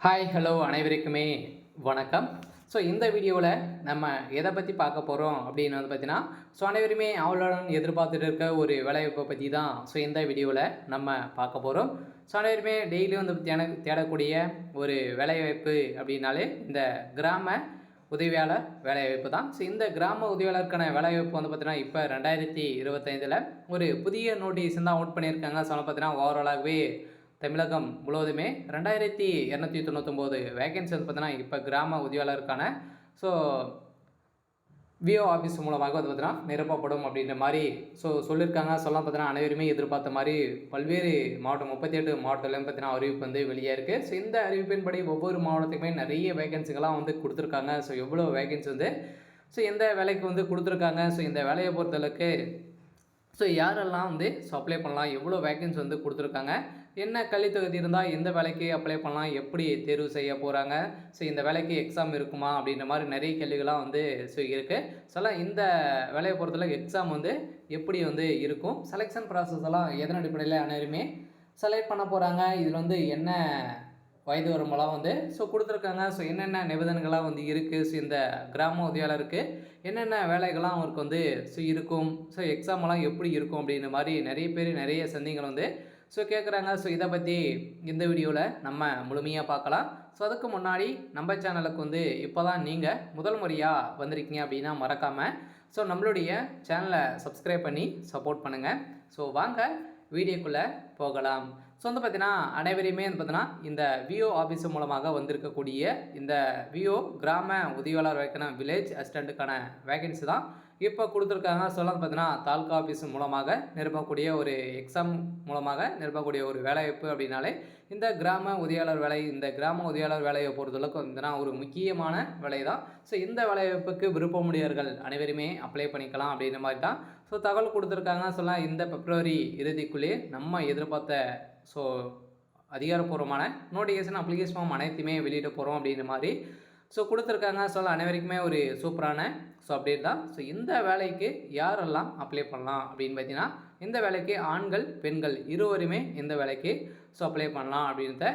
Hi hello அனைவருக்குமே வணக்கம். So இந்த வீடியோவில் நம்ம எதை பற்றி பார்க்க போகிறோம் அப்படின்னு பார்த்தீங்கன்னா, அனைவருமே ஆவலுடன் எதிர்பார்த்துட்டு இருக்க ஒரு வேலைவாய்ப்பை பற்றி தான் இந்த வீடியோவில் நம்ம பார்க்க போகிறோம். அனைவருமே டெய்லி தேடக்கூடிய ஒரு வேலைவாய்ப்பு அப்படின்னாலே இந்த கிராம உதவியாளர் வேலைவாய்ப்பு தான். இந்த கிராம உதவியாளருக்கான வேலைவாய்ப்பு பார்த்தீங்கன்னா இப்போ 2025 ஒரு புதிய நோட்டீஸ் தான் அவுட் பண்ணியிருக்காங்க. பார்த்தீங்கன்னா ஓவராலாகவே தமிழகம் முழுவதுமே 2299 வேகன்சி பார்த்தீங்கன்னா இப்போ கிராம உதவியாளருக்கான விஓ ஆஃபீஸ் மூலமாக பார்த்தீங்கன்னா நிரப்பப்படும் அப்படின்ற மாதிரி சொல்லியிருக்காங்க. பார்த்தீங்கன்னா அனைவருமே எதிர்பார்த்த மாதிரி பல்வேறு மாவட்டம் 38 மாவட்டத்துலையும் பார்த்தீங்கன்னா அறிவிப்பு வெளியே இருக்குது. இந்த அறிவிப்பின்படி ஒவ்வொரு மாவட்டத்துக்குமே நிறைய வேகன்சிகளாக கொடுத்துருக்காங்க. எவ்வளோ வேகன்சி எந்த வேலைக்கு கொடுத்துருக்காங்க, இந்த வேலையை பொறுத்தளவுக்கு யாரெல்லாம் அப்ளை பண்ணலாம், எவ்வளோ வேகன்சி கொடுத்துருக்காங்க, என்ன கல்வித்தகுதி இருந்தால் எந்த வேலைக்கு அப்ளை பண்ணலாம், எப்படி தேர்வு செய்ய போகிறாங்க, இந்த வேலைக்கு எக்ஸாம் இருக்குமா அப்படின்ற மாதிரி நிறைய கேள்விகள்லாம் இருக்குது. இந்த வேலையை பொறுத்தளவுக்கு எக்ஸாம் எப்படி இருக்கும், செலெக்ஷன் ப்ராசஸ் எல்லாம் எதன் அடிப்படையில் அனைவருமே செலக்ட் பண்ண போகிறாங்க, இதில் என்ன வயது வரம்பெல்லாம் கொடுத்துருக்காங்க. என்னென்ன நிபந்தனைகளாக இருக்குது, இந்த கிராம உதவியாளருக்கு என்னென்ன வேலைகள்லாம் அவருக்கு இருக்கும், எக்ஸாமெல்லாம் எப்படி இருக்கும் அப்படின்ற மாதிரி நிறைய பேர் நிறைய சந்தேகங்கள் கேட்குறாங்க. இதை பற்றி இந்த வீடியோவில் நம்ம முழுமையாக பார்க்கலாம். அதுக்கு முன்னாடி நம்ம சேனலுக்கு இப்போ தான் நீங்கள் முதல் முறையாக வந்திருக்கீங்க அப்படின்னா மறக்காமல் நம்மளுடைய சேனலை சப்ஸ்கிரைப் பண்ணி சப்போர்ட் பண்ணுங்கள். வாங்க வீடியோக்குள்ளே போகலாம். பார்த்தீங்கன்னா அனைவரையுமே பார்த்தீங்கன்னா இந்த விஓ ஆஃபீஸ் மூலமாக வந்திருக்கக்கூடிய இந்த விஓ கிராம உதவியாளர் வைக்கணும் வில்லேஜ் அசிஸ்டண்ட்டுக்கான வேகன்சி தான் இப்போ கொடுத்துருக்காங்க. பார்த்தீங்கன்னா தாலுகா ஆஃபீஸ் மூலமாக நிரப்பக்கூடிய ஒரு எக்ஸாம் மூலமாக நிரப்பக்கூடிய ஒரு வேலைவாய்ப்பு அப்படின்னாலே இந்த கிராம உதவியாளர் வேலை, இந்த கிராம உதவியாளர் வேலையை பொறுத்தளவுக்கு பார்த்தீங்கன்னா ஒரு முக்கியமான வேலை தான். இந்த வேலைவாய்ப்புக்கு விருப்பமுடையவர்கள் அனைவருமே அப்ளை பண்ணிக்கலாம் அப்படின்ற மாதிரி தான் தகவல் கொடுத்துருக்காங்க. இந்த பிப்ரவரி இறுதிக்குள்ளேயே நம்ம எதிர்பார்த்த அதிகாரப்பூர்வமான நோட்டிஃபிகேஷன் அப்ளிகேஷன் ஃபார்ம் அனைத்துமே வெளியிட போகிறோம் அப்படின்ற மாதிரி கொடுத்துருக்காங்க. அனைவருக்குமே ஒரு சூப்பரான அப்டேட் தான். இந்த வேலைக்கு யாரெல்லாம் அப்ளை பண்ணலாம் அப்படின்னு பார்த்தீங்கன்னா, இந்த வேலைக்கு ஆண்கள் பெண்கள் இருவருமே இந்த வேலைக்கு அப்ளை பண்ணலாம் அப்படின்றத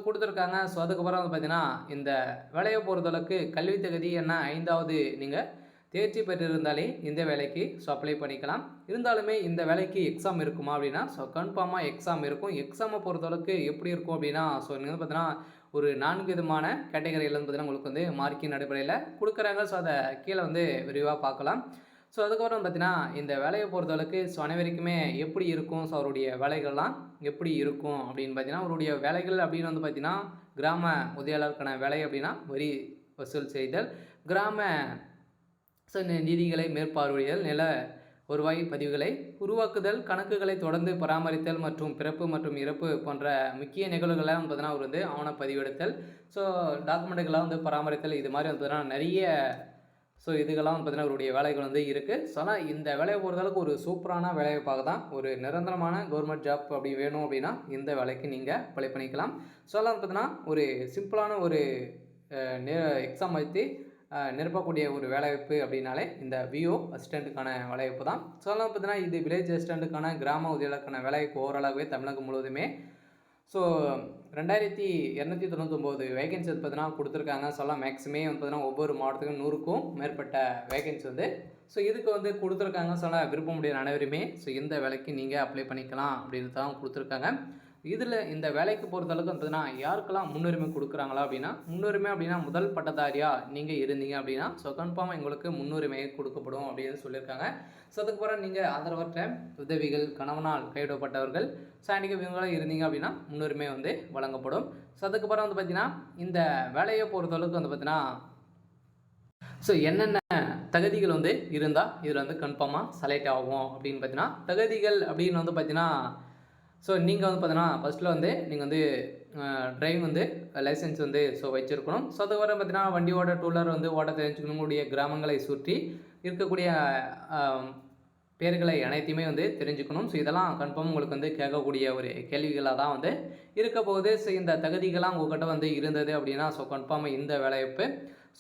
கொடுத்துருக்காங்க. அதுக்கப்புறம் பார்த்தீங்கன்னா இந்த வேலையை பொறுத்தளவுக்கு கல்வி தகுதி என்ன 5வது நீங்கள் தேர்ச்சி பெற்றிருந்தாலே இந்த வேலைக்கு அப்ளை பண்ணிக்கலாம். இருந்தாலுமே இந்த வேலைக்கு எக்ஸாம் இருக்குமா அப்படின்னா கன்ஃபார்மாக எக்ஸாம் இருக்கும். எக்ஸாமை பொறுத்தளவுக்கு எப்படி இருக்கும் அப்படின்னா நீங்கள் பார்த்தீங்கன்னா ஒரு 4 விதமான கேட்டகரியில் பார்த்தீங்கன்னா உங்களுக்கு மார்க்கின் அடிப்படையில் கொடுக்குறாங்க. அதை கீழே விரிவாக பார்க்கலாம். அதுக்கப்புறம் பார்த்தீங்கன்னா இந்த வேலையை பொறுத்தளவுக்கு அனைவருக்குமே எப்படி இருக்கும், அவருடைய வேலைகள்லாம் எப்படி இருக்கும் அப்படின்னு பார்த்தீங்கன்னா அவருடைய வேலைகள் அப்படின்னு பார்த்தீங்கன்னா கிராம உதவியாளருக்கான வேலை அப்படின்னா வரி வசூல் செய்தல், கிராம நிதிகளை மேற்பார்வையிடல், நில வருவாய் பதிவுகளை உருவாக்குதல், கணக்குகளை தொடர்ந்து பராமரித்தல் மற்றும் பிறப்பு மற்றும் இறப்பு போன்ற முக்கிய நிகழ்வுகளை பார்த்தீங்கன்னா அவர் ஆவணப்பதிவெடுத்தல், டாக்குமெண்ட்டுகளாக பராமரித்தல், இது மாதிரி பார்த்தீங்கன்னா நிறைய இதுகள்லாம் பார்த்தீங்கன்னா அவருடைய வேலைகள் இருக்குது. ஆனால் இந்த வேலையை பொறுத்தளவுக்கு ஒரு சூப்பரான வேலைவாய்ப்பாக தான், ஒரு நிரந்தரமான கவர்மெண்ட் ஜாப் அப்படி வேணும் அப்படின்னா இந்த வேலைக்கு நீங்கள் அப்ளை பண்ணிக்கலாம். பார்த்தீங்கன்னா ஒரு சிம்பிளான ஒரு எக்ஸாம் வைத்து நிரப்பக்கூடிய ஒரு வேலைவாய்ப்பு அப்படின்னாலே இந்த விஓ அசிஸ்டண்ட்டுக்கான வேலைவாய்ப்பு தான். பார்த்தீங்கன்னா இது வில்லேஜ் அசிஸ்டண்ட்டுக்கான கிராம உதவியாளருக்கான வேலைவாய்ப்பு ஓவராலாகவே தமிழகம் முழுவதுமே 2299 வேகன்சி பார்த்தீங்கன்னா கொடுத்துருக்காங்க. மேக்ஸிமே பார்த்தீங்கன்னா ஒவ்வொரு மாவட்டத்துக்கும் 100க்கும் மேற்பட்ட வேகன்சி இதுக்கு கொடுத்துருக்காங்க. விருப்பமுடைய அனைவருமே இந்த வேலைக்கு நீங்கள் அப்ளை பண்ணிக்கலாம் அப்படின்னு தான் கொடுத்துருக்காங்க. இதில் இந்த வேலைக்கு பொறுத்தளவுக்கு பார்த்தீங்கன்னா யாருக்கெல்லாம் முன்னுரிமை கொடுக்குறாங்களா அப்படின்னா, முன்னுரிமை அப்படின்னா முதல் பட்டதாரியாக நீங்கள் இருந்தீங்க அப்படின்னா கன்ஃபார்மாக எங்களுக்கு முன்னுரிமை கொடுக்கப்படும் அப்படின்னு சொல்லியிருக்காங்க. அதுக்கப்புறம் நீங்கள் ஆதரவற்ற உதவிகள், கணவனால் கைவிடப்பட்டவர்கள், இவங்களாம் இருந்தீங்க அப்படின்னா முன்னுரிமை வழங்கப்படும். அதுக்கப்புறம் பார்த்தீங்கன்னா இந்த வேலையை பொறுத்தளவுக்கு பார்த்தீங்கன்னா என்னென்ன தகுதிகள் இருந்தால் இதில் கன்ஃபார்மாக செலக்ட் ஆகும் அப்படின்னு பார்த்தீங்கன்னா, தகுதிகள் அப்படின்னு பார்த்தீங்கன்னா நீங்கள் பார்த்தீங்கன்னா ஃபஸ்ட்டில் நீங்கள் டிரைவிங் லைசன்ஸ் வச்சுருக்கணும். அதுக்கப்புறம் பார்த்தீங்கன்னா வண்டியோட டூலர் ஓட்ட தெரிஞ்சுக்கணும். உங்களுடைய கிராமங்களை சுற்றி இருக்கக்கூடிய பேர்களை அனைத்தையுமே தெரிஞ்சுக்கணும். இதெல்லாம் கன்ஃபார்ம் உங்களுக்கு கேட்கக்கூடிய ஒரு கேள்விகளாக தான் இருக்க போகுது. இந்த தகுதிகள்லாம் உங்கள்கிட்ட இருந்தது அப்படின்னா கன்ஃபார்மாக இந்த வேலைவாய்ப்பு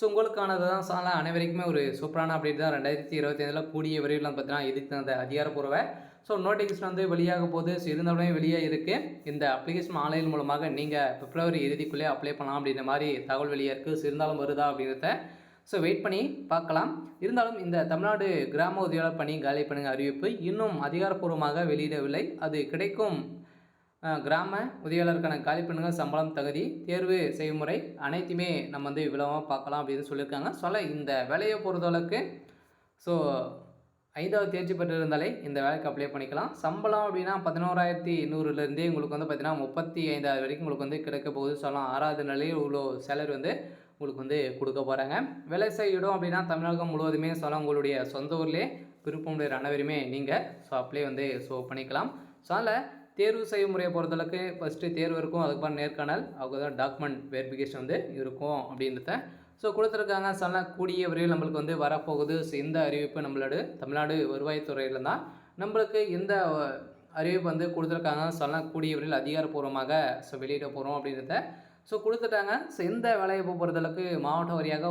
உங்களுக்கானது தான். அனைவருக்குமே ஒரு சூப்பரான அப்டேட் தான். 2025 கூடிய விரைவில் பார்த்தீங்கன்னா இதுக்கு அந்த அதிகாரப்பூர்வ ஸோ நோட்டிஃபிகேஷன் வந்து வெளியாக போகுது. ஸோ இருந்தாலுமே வெளியே இருக்குது. இந்த அப்ளிகேஷன் ஆன்லைன் மூலமாக நீங்கள் பிப்ரவரி இறுதிக்குள்ளே அப்ளை பண்ணலாம் அப்படின்ற மாதிரி தகவல் வெளியே இருக்குது. ஸோ இருந்தாலும் வருதா அப்படிங்கிறத ஸோ வெயிட் பண்ணி பார்க்கலாம். இருந்தாலும் இந்த தமிழ்நாடு கிராம உதவியாளர் பணி காலி பணிகள் அறிவிப்பு இன்னும் அதிகாரப்பூர்வமாக வெளியிடவில்லை. அது கிடைக்கும் கிராம உதவியாளருக்கான காலி பணிகள், சம்பளம், தகுதி, தேர்வு செய்முறை அனைத்துமே நம்ம வந்து விளக்கமாக பார்க்கலாம் அப்படின்னு சொல்லியிருக்காங்க. இந்த வேலையை பொறுத்தளவுக்கு ஸோ 5வது தேர்ச்சி பெற்றிருந்தாலே இந்த வேலைக்கு அப்ளை பண்ணிக்கலாம். சம்பளம் அப்படின்னா 11,100லேருந்தே உங்களுக்கு வந்து பார்த்தீங்கன்னா 35,000 வரைக்கும் உங்களுக்கு வந்து கிடைக்க போகுது. 6வது நிலையில் இவ்வளோ சேலரி வந்து உங்களுக்கு வந்து கொடுக்க போகிறாங்க. வேலை செய்ய இடம் அப்படின்னா தமிழகம் முழுவதுமே உங்களுடைய சொந்த ஊர்லேயே விருப்பமுடைய அனைவருமே நீங்கள் அப்ளை வந்து பண்ணிக்கலாம். அதில் தேர்வு செய்யும் முறையை பொறுத்தளவுக்கு ஃபஸ்ட்டு தேர்வு இருக்கும், அதுக்கப்புறம் நேர்காணல், அவங்க தான் டாக்குமெண்ட் வெரிஃபிகேஷன் வந்து இருக்கும் அப்படின்றத கொடுத்துருக்காங்க. கூடிய விரைவில் நம்மளுக்கு வந்து வரப்போகுது. இந்த அறிவிப்பு நம்மளோட தமிழ்நாடு வருவாய்த்துறையில் தான் நம்மளுக்கு இந்த அறிவிப்பு வந்து கொடுத்துருக்காங்க. கூடிய விரைவில் அதிகாரப்பூர்வமாக வெளியிட போகிறோம் அப்படின்றத கொடுத்துட்டாங்க. இந்த வேலையை பொறுத்தளவுக்கு மாவட்ட வாரியாக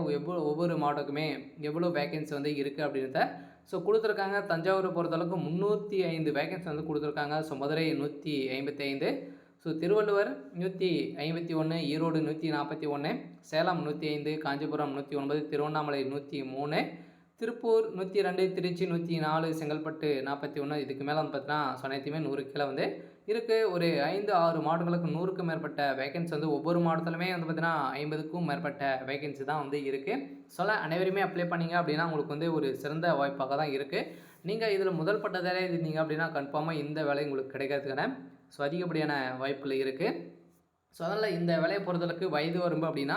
ஒவ்வொரு மாவட்டத்துக்குமே எவ்வளோ வேகன்சி வந்து இருக்குது அப்படின்றத கொடுத்துருக்காங்க. தஞ்சாவூரை பொறுத்தளவுக்கு 305 வேகன்சி வந்து கொடுத்துருக்காங்க. மதுரை 155, திருவள்ளுவர் 151, ஈரோடு 141, சேலம் 105, காஞ்சிபுரம் 109, திருவண்ணாமலை 103, திருப்பூர் 102, திருச்சி 104, செங்கல்பட்டு 41. இதுக்கு மேலே வந்து பார்த்தீங்கன்னா அனைத்துமே 100 கீழே வந்து இருக்குது. ஒரு 5-6 மாவட்டங்களுக்கு 100க்கும் மேற்பட்ட வேகன்சி வந்து ஒவ்வொரு மாவட்டத்திலுமே வந்து பார்த்தீங்கன்னா 50க்கும் மேற்பட்ட வேகன்சி தான் வந்து இருக்குது. அனைவருமே அப்ளை பண்ணிங்க அப்படின்னா உங்களுக்கு வந்து ஒரு சிறந்த வாய்ப்பாக தான் இருக்குது. நீங்கள் இதில் முதல் பட்டதாரே இருந்தீங்க அப்படின்னா கன்ஃபார்மாக இந்த வேலை உங்களுக்கு கிடைக்கிறதுக்கான அதிகப்படியான வாய்ப்புகள் இருக்குது. அதனால் இந்த வேலையை பொறுத்தளவுக்கு வயது வரம்பு அப்படின்னா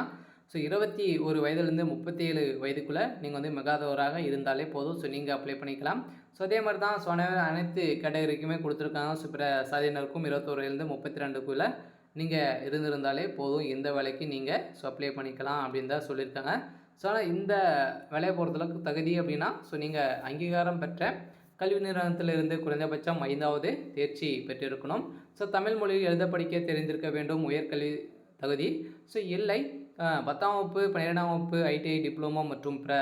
21 வயதுலேருந்து 37 வயதுக்குள்ளே நீங்கள் வந்து மிகாதவராக இருந்தாலே போதும். நீங்கள் அப்ளை பண்ணிக்கலாம். அதே மாதிரி தான் அனைத்து கேட்டகரிக்குமே கொடுத்துருக்காங்க. பிற சாதியினருக்கும் 21 வயதுலேருந்து 32க்குள்ளே நீங்கள் இருந்திருந்தாலே போதும். இந்த வேலைக்கு நீங்கள் அப்ளை பண்ணிக்கலாம் அப்படின்னு தான் சொல்லியிருக்காங்க. இந்த வேலையை பொறுத்தளவுக்கு தகுதி அப்படின்னா நீங்கள் அங்கீகாரம் பெற்ற கல்வி நிறுவனத்திலிருந்து குறைந்தபட்சம் 5வது தேர்ச்சி பெற்றிருக்கணும். தமிழ் மொழியில் எழுத படிக்க தெரிந்திருக்க வேண்டும். உயர்கல்வி தகுதி இல்லை. 10ஆம் வகுப்பு, 12ஆம் வகுப்பு, ITI, டிப்ளமோ மற்றும் பிற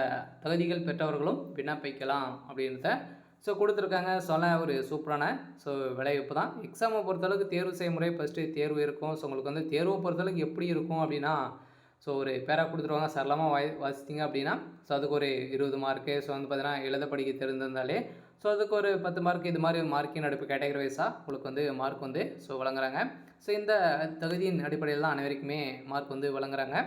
தகுதிகள் பெற்றவர்களும் விண்ணப்பிக்கலாம் அப்படின்றத கொடுத்துருக்காங்க. ஒரு சூப்பரான விளைவிப்பு தான். எக்ஸாமை பொறுத்தளவுக்கு தேர்வு செய்முறை ஃபஸ்ட்டு தேர்வு இருக்கும். உங்களுக்கு வந்து தேர்வை பொறுத்தளவுக்கு எப்படி இருக்கும் அப்படின்னா ஒரு பேரா கொடுத்துருவாங்க. சரளமாக வாசிச்சிங்க அப்படின்னா அதுக்கு ஒரு 20 மார்க்கு. வந்து பார்த்தீங்கன்னா எழுத படிக்க தெரிந்திருந்தாலே அதுக்கு ஒரு 10 மார்க். இது மாதிரி மார்க்கின் அடுப்பு கேட்டகரி வைஸாக உங்களுக்கு வந்து மார்க் வந்து வழங்குறாங்க. இந்த தகுதியின் அடிப்படையில் தான் அனைவருக்குமே மார்க் வந்து வழங்குறாங்க.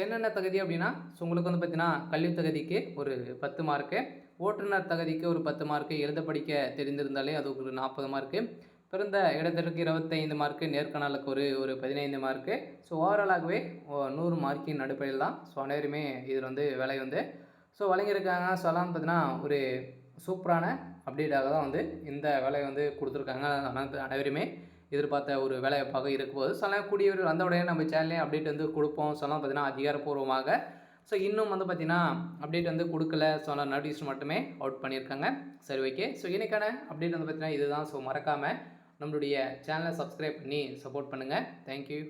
என்னென்ன தகுதி அப்படின்னா உங்களுக்கு வந்து பார்த்தீங்கன்னா கல்வி தகுதிக்கு ஒரு 10 மார்க்கு, ஓட்டுநர் தகுதிக்கு ஒரு 10 மார்க்கு, எழுத படிக்க தெரிந்திருந்தாலே அதுக்கு ஒரு 40 மார்க்கு, பிறந்த இடத்திற்கு 25 மார்க்கு, நேர்காணலுக்கு ஒரு 15 மார்க்கு. ஓவராலாகவே 100 மார்க்கின் அடிப்படையில் தான் அனைவருமே இதில் வந்து வேலை வந்து வழங்கியிருக்காங்க. பார்த்தீங்கன்னா ஒரு சூப்பரான அப்டேட்டாக தான் வந்து இந்த வேலையை வந்து கொடுத்துருக்காங்க. அனைவருமே எதிர்பார்த்த ஒரு வேலைவாய்ப்பாக இருக்கும்போது கூடியவர்கள் வந்த உடனே நம்ம சேனல்லே அப்டேட் வந்து கொடுப்போம். பார்த்தீங்கன்னா அதிகாரப்பூர்வமாக இன்னும் வந்து பார்த்திங்கன்னா அப்டேட் வந்து கொடுக்கல. நோட்டீஸ் மட்டுமே அவுட் பண்ணியிருக்காங்க. ஓகே. இன்றைக்கான அப்டேட் வந்து பார்த்திங்கன்னா இதுதான். மறக்காமல் நம்மளுடைய சேனலை சப்ஸ்கிரைப் பண்ணி சப்போர்ட் பண்ணுங்கள். தேங்க்யூ.